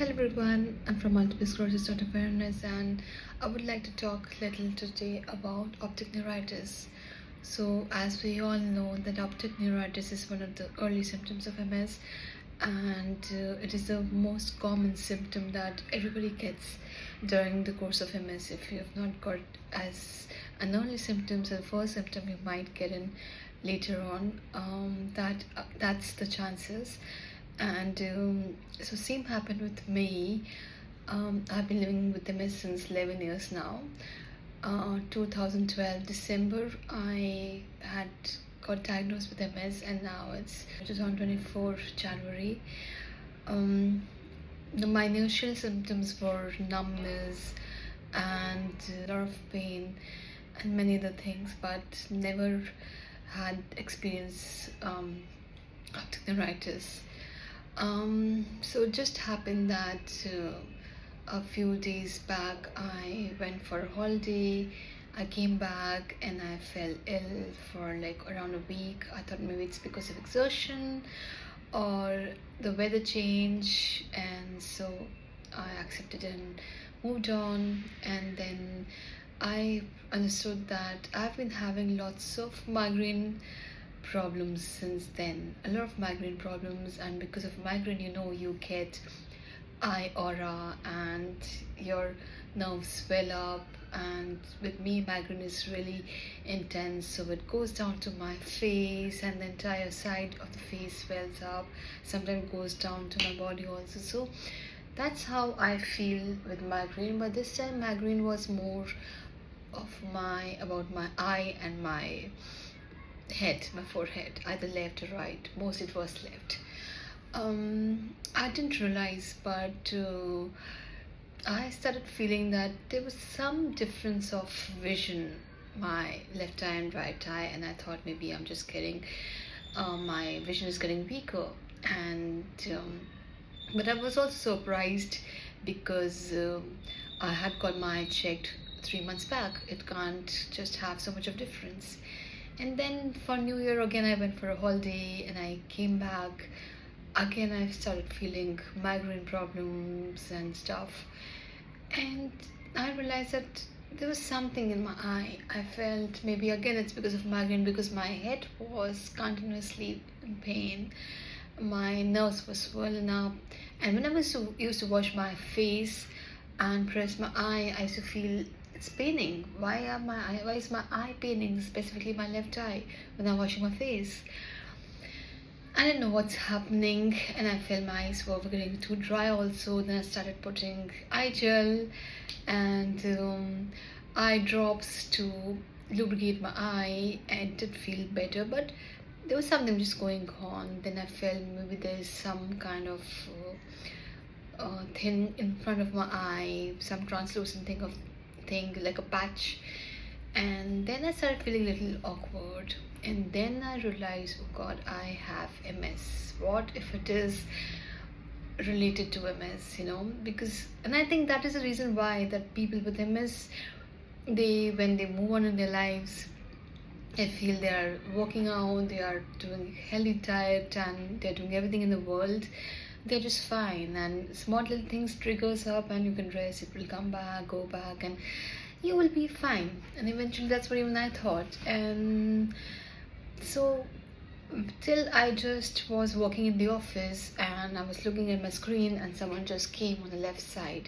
Hello everyone, I'm from Multiple Sclerosis Awareness and I would like to talk a little today about optic neuritis. So as we all know that optic neuritis is one of the early symptoms of MS and it is the most common symptom that everybody gets during the course of MS. If you have not got as an early symptom, so the first symptom you might get in later on, that's the chances. And so same happened with me. I've been living with MS since 11 years now. 2012 December I had got diagnosed with MS and now it's 2024 January. My initial symptoms were numbness and a lot of pain and many other things, but never had experienced optic neuritis. So it just happened that a few days back I went for a holiday. I came back and I fell ill for like around a week. I thought maybe it's because of exertion or the weather change, and so I accepted and moved on. And then I understood that I've been having lots of migraine problems since then, a lot of migraine problems, and because of migraine, you get eye aura and your nerves swell up, and with me migraine is really intense, so it goes down to my face and the entire side of the face swells up. Sometimes it goes down to my body also. So that's how I feel with migraine, but this time migraine was more of about my eye and my head, my forehead, either left or right. Most it was left. I didn't realize, but I started feeling that there was some difference of vision, my left eye and right eye, and I thought maybe I'm just getting my vision is getting weaker. And but I was also surprised because I had got my eye checked 3 months back. It can't just have so much of difference. And then for New Year again I went for a holiday and I came back. Again I started feeling migraine problems and stuff. And I realized that there was something in my eye. I felt maybe again it's because of migraine, because my head was continuously in pain. My nerves were swollen up. And when I used to wash my face and press my eye, I used to feel it's paining. Why is my eye paining, specifically my left eye, when I'm washing my face? I didn't know what's happening, and I felt my eyes were getting too dry also. Then I started putting eye gel and eye drops to lubricate my eye, and it did feel better, but there was something just going on. Then I felt maybe there's some kind of thing in front of my eye, some translucent thing like a patch. And then I started feeling a little awkward, and then I realized, oh god, I have MS. What if it is related to MS, because, and I think that is the reason why that people with MS, when they move on in their lives, I feel they are working out, they are doing healthy diet, and they're doing everything in the world, they're just fine, and small little things triggers up and you can rest, it will come back, go back, and you will be fine. And eventually that's what even I thought. And so till I just was working in the office and I was looking at my screen and someone just came on the left side,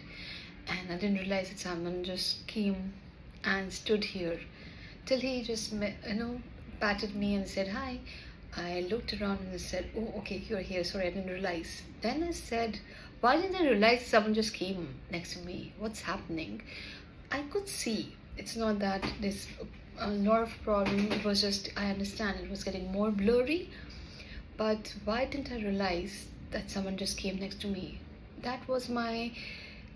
and I didn't realize that someone just came and stood here till he just patted me and said hi. I looked around and I said, oh, okay, you're here. Sorry, I didn't realize. Then I said, why didn't I realize someone just came next to me? What's happening? I could see. It's not that there's a lot of problem. It was just, I understand it was getting more blurry. But why didn't I realize that someone just came next to me? That was my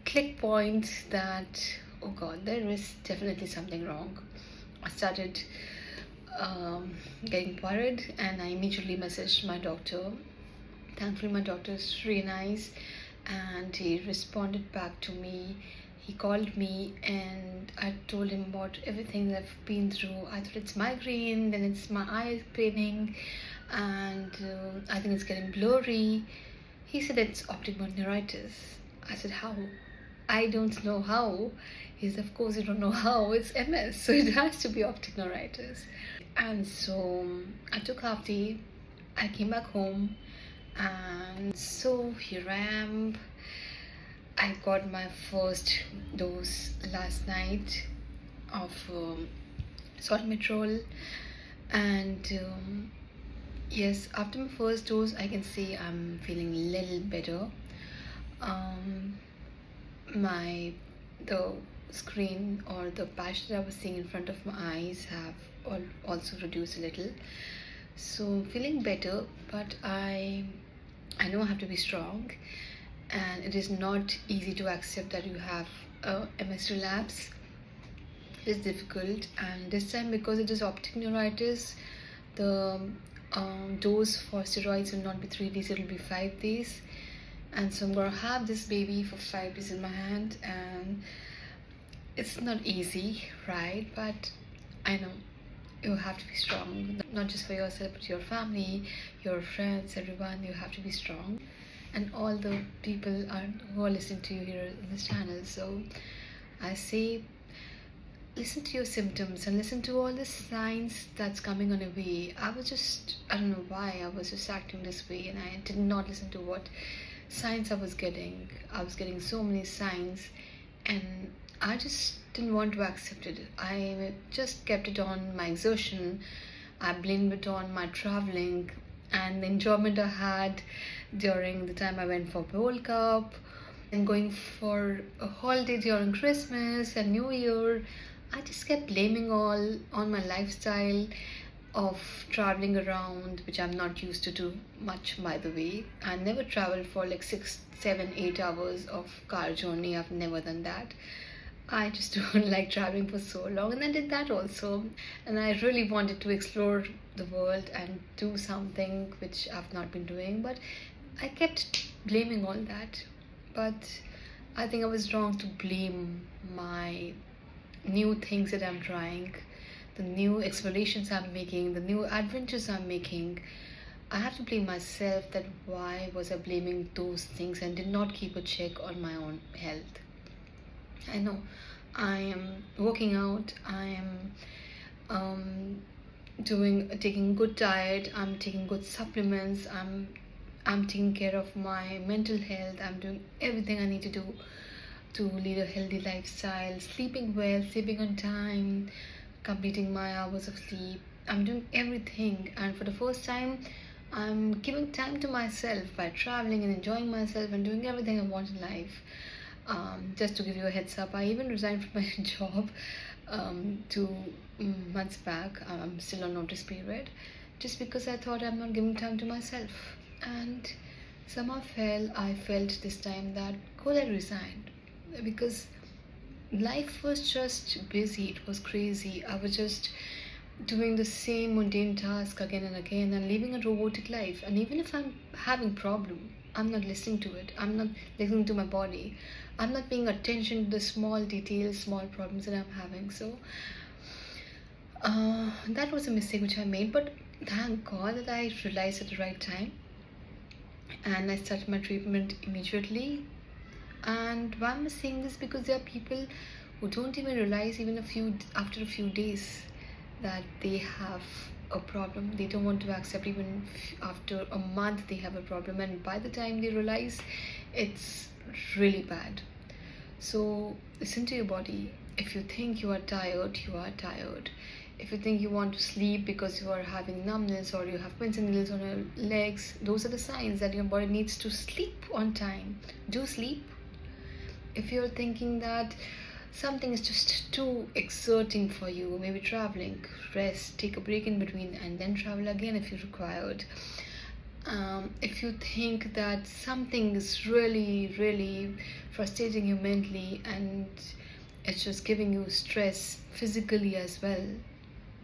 click point that, oh God, there is definitely something wrong. I started getting worried, and I immediately messaged my doctor. Thankfully my doctor is really nice and he responded back to me. He called me and I told him about everything that I've been through. I thought it's migraine, then it's my eyes paining, and I think it's getting blurry. He said it's optic neuritis. I said, how? I don't know how. He said, of course you don't know how, it's MS, so it has to be optic neuritis. And so I took half day, I came back home, and so here I am. I got my first dose last night of solmetrol, and yes, after my first dose I can say I'm feeling a little better. The screen or the patch that I was seeing in front of my eyes have also reduced a little, so feeling better. But I know I have to be strong, and it is not easy to accept that you have a MS relapse. It's difficult, and this time, because it is optic neuritis, the dose for steroids will not be 3 days, it will be 5 days. And so I'm gonna have this baby for 5 days in my hand, and it's not easy, right? But I know you have to be strong, not just for yourself, but your family, your friends, everyone. You have to be strong, and all the people who are listening to you here in this channel. So I say, listen to your symptoms and listen to all the signs that's coming on your way. I don't know why I was just acting this way, and I did not listen to what signs I was getting. I was getting so many signs, and I just didn't want to accept it. I just kept it on my exertion. I blamed it on my traveling and the enjoyment I had during the time I went for World Cup and going for a holiday during Christmas and New Year. I just kept blaming all on my lifestyle of traveling around, which I'm not used to do much, by the way. I never traveled for like 6, 7, 8 hours of car journey. I've never done that. I just don't like traveling for so long, and I did that also. And I really wanted to explore the world and do something which I've not been doing, but I kept blaming all that. But I think I was wrong to blame my new things that I'm trying, the new explorations I'm making, the new adventures I'm making. I have to blame myself, that why was I blaming those things and did not keep a check on my own health. I know I am working out, I am taking good diet, I'm taking good supplements, I'm taking care of my mental health, I'm doing everything I need to do to lead a healthy lifestyle, sleeping well, sleeping on time, completing my hours of sleep. I'm doing everything, and for the first time I'm giving time to myself by traveling and enjoying myself and doing everything I want in life. Just to give you a heads up, I even resigned from my job 2 months back. I'm still on notice period, just because I thought I'm not giving time to myself. And somehow I felt this time that could I resigned, because life was just busy, it was crazy. I was just doing the same mundane task again and again and living a robotic life. And even if I'm having problem, I'm not listening to it. I'm not listening to my body. I'm not paying attention to the small details, small problems that I'm having. So that was a mistake which I made, but thank God that I realized at the right time, and I started my treatment immediately. And why am I saying this? Because there are people who don't even realize, even after a few days, that they have a problem. They don't want to accept, even after a month they have a problem, and by the time they realize, it's really bad. So listen to your body. If you think you are tired, you are tired. If you think you want to sleep because you are having numbness or you have pins and needles on your legs, those are the signs that your body needs to sleep on time. Do sleep. If you're thinking that something is just too exerting for you, maybe traveling, rest, take a break in between and then travel again if you're required. If you think that something is really, really frustrating you mentally and it's just giving you stress physically as well,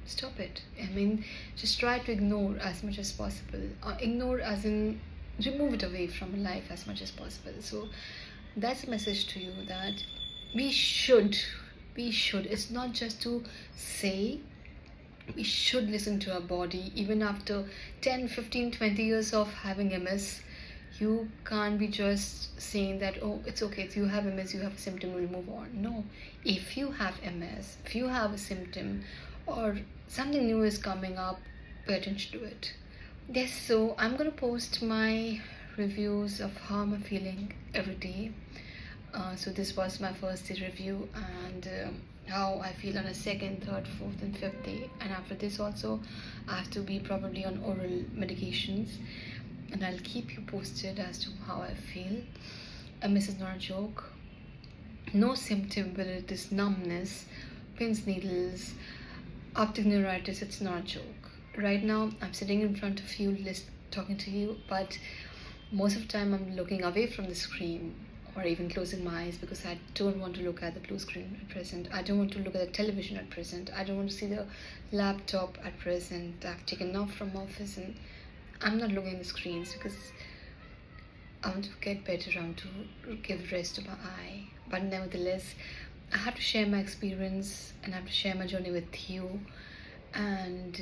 stop it. I mean, just try to ignore as much as possible. Ignore as in remove it away from life as much as possible. So that's a message to you, that we should, it's not just to say, we should listen to our body. Even after 10, 15, 20 years of having MS, You can't be just saying that, oh, it's okay, you have MS, you have a symptom, we'll move on. No, if you have MS, if you have a symptom or something new is coming up, pay attention to it. Yes, so I'm gonna post my reviews of how I'm feeling every day. So this was my first day review, and how I feel on a second, third, fourth, and fifth day. And after this also, I have to be probably on oral medications, and I'll keep you posted as to how I feel. MS is not a joke. No symptom, whether it is numbness, pins, needles, optic neuritis, it's not a joke. Right now, I'm sitting in front of you, talking to you, but most of the time I'm looking away from the screen, or even closing my eyes, because I don't want to look at the blue screen at present. I don't want to look at the television at present. I don't want to see the laptop at present. I've taken off from office and I'm not looking at the screens because I want to get better. I want to give rest to my eye. But nevertheless, I have to share my experience and I have to share my journey with you. And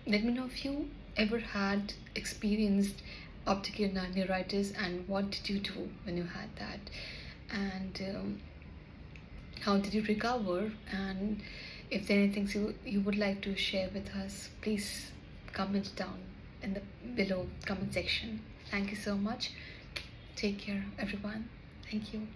let me know if you ever had experienced optic neuritis and what did you do when you had that, and how did you recover, and if there are anything you would like to share with us, please comment down in the below comment section. Thank you so much. Take care, everyone. Thank you.